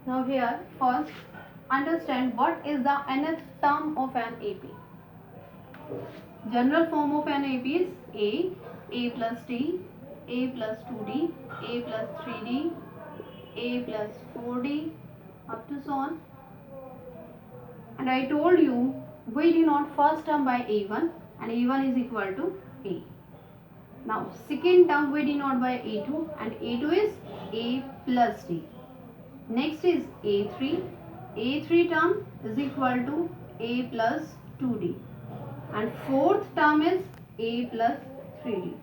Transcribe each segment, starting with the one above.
Now here first understand what is the nth term of an AP. General form of an AP is A plus T, A plus 2D, A plus 3D, A plus 4D, up to so on. And I told you we denote first term by A1 and A1 is equal to A. Now second term we denote by A2 and A2 is A plus D. Next is A3. A3 term is equal to A plus 2D. And fourth term is A plus 3D.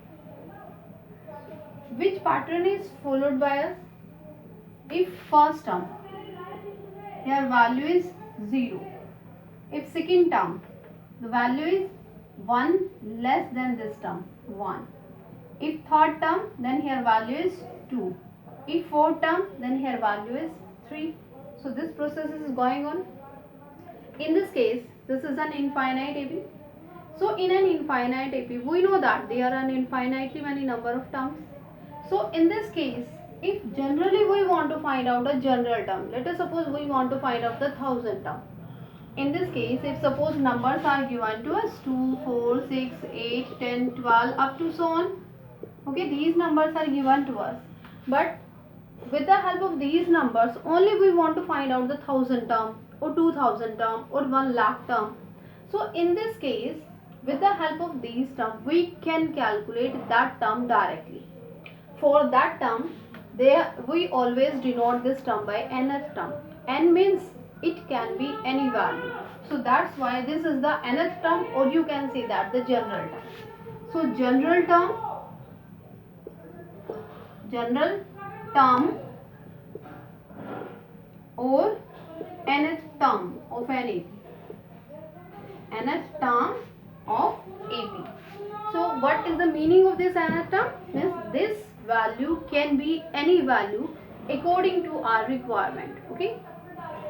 Which pattern is followed by us? If first term, here value is 0. If second term, the value is 1 less than this term, 1. If third term, then here value is 2. If fourth term, then here value is 3. So this process is going on. In this case, this is an infinite AP. So in an infinite AP, we know that there are an infinitely many number of terms. So in this case, if generally we want to find out a general term, let us suppose we want to find out the 1000 term. In this case, if suppose numbers are given to us 2, 4, 6, 8, 10, 12 up to so on. Okay, these numbers are given to us. But with the help of these numbers, only we want to find out the 1000 term or 2000 term or 1 lakh term. So in this case, with the help of these terms, we can calculate that term directly. For that term, we always denote this term by nth term. N means it can be any value. So that's why this is the nth term, or you can say that the general term. So general term or nth term of an AP. Nth term of AP. So what is the meaning of this nth term? Means this value can be any value according to our requirement. Okay.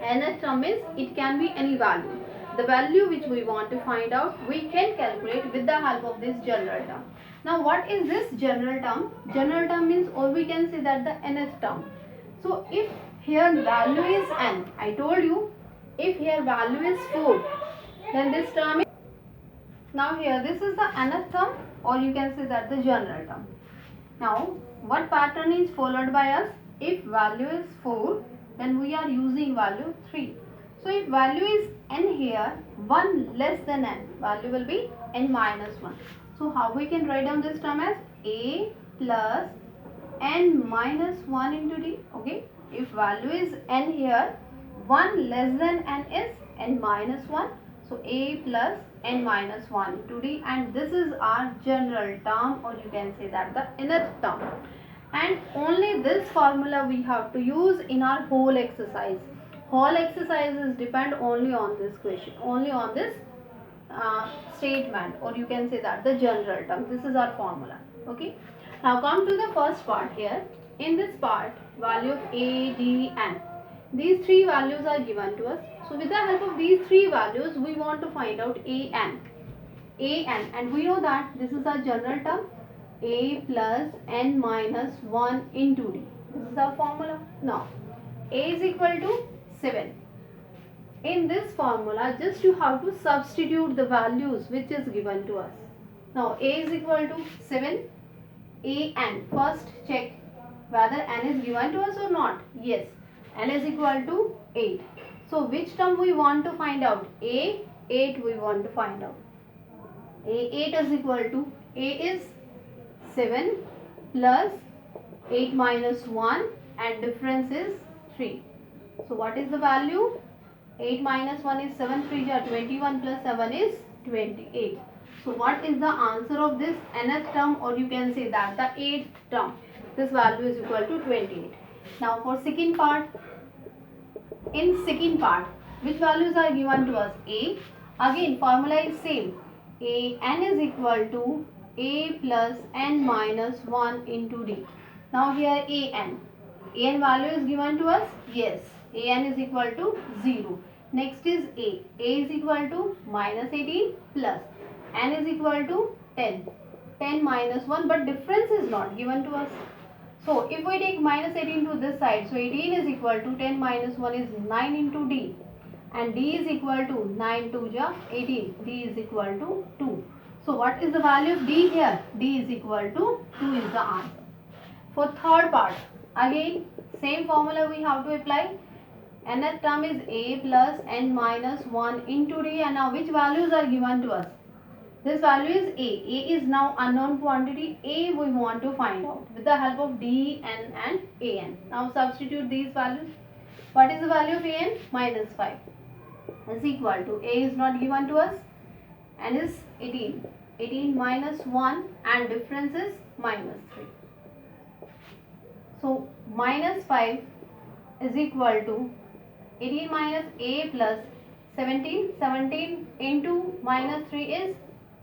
Nth term means it can be any value. The value which we want to find out, we can calculate with the help of this general term. Now what is this general term? General term means, or we can say that the nth term. So if here value is n, I told you, if here value is 4, then this term is, now here this is the nth term, or you can say that the general term. Now what pattern is followed by us? If value is 4, then we are using value 3. So if value is n here, 1 less than n, value will be n minus 1. So how we can write down this term as A plus n minus 1 into D. Okay. If value is n here, 1 less than n is n minus 1. So A plus n minus 1 into D, and this is our general term, or you can say that the nth term. And only this formula we have to use in our whole exercise. Whole exercises depend only on this question, only on this statement, or you can say that the general term. This is our formula. Okay. Now come to the first part here. In this part, value of A, D, N. These three values are given to us. So with the help of these three values, we want to find out AN. AN, and we know that this is our general term. A plus n minus 1 into D. This is our formula. Now, A is equal to 7. In this formula, just you have to substitute the values which is given to us. Now, A is equal to 7. AN. First check whether n is given to us or not. Yes, n is equal to 8. So, which term we want to find out? A, 8 we want to find out. A8 is equal to, A is 7 plus 8 minus 1 and difference is 3. So what is the value? 8 minus 1 is 7, 3 are 21 plus 7 is 28. So what is the answer of this nth term, or you can say that the 8th term? This value is equal to 28. Now for second part, in second part, which values are given to us? A, again formula is same. An is equal to A plus n minus 1 into D. Now here An value is given to us. Yes, An is equal to 0. Next is A is equal to minus 18 plus n is equal to 10. 10 minus 1, but difference is not given to us. So if we take minus 18 to this side, so 18 is equal to 10 minus 1 is 9 into D, and D is equal to 9 2 ja 18, D is equal to 2. So what is the value of D here? D is equal to 2 is the answer. For third part, again same formula we have to apply. Nth term is A plus N minus 1 into D, and now which values are given to us? This value is A. A is now unknown quantity. A we want to find out with the help of D, N and An. Now substitute these values. What is the value of An? Minus 5 is equal to, A is not given to us, N is 18. 18 minus 1 and difference is minus 3. So minus 5 is equal to 18 minus A plus 17. 17 into minus 3 is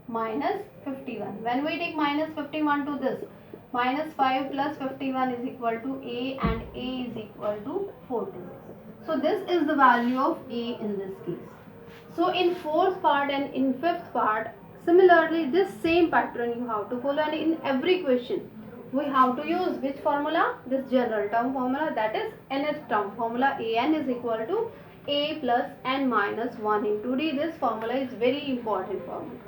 minus 51. When we take minus 51 to this, minus 5 plus 51 is equal to A, and A is equal to 46. So this is the value of A in this case. So in fourth part and in fifth part, similarly this same pattern you have to follow, and in every question we have to use which formula? This general term formula, that is nth term formula. An is equal to A plus N minus 1 into D. This formula is very important formula.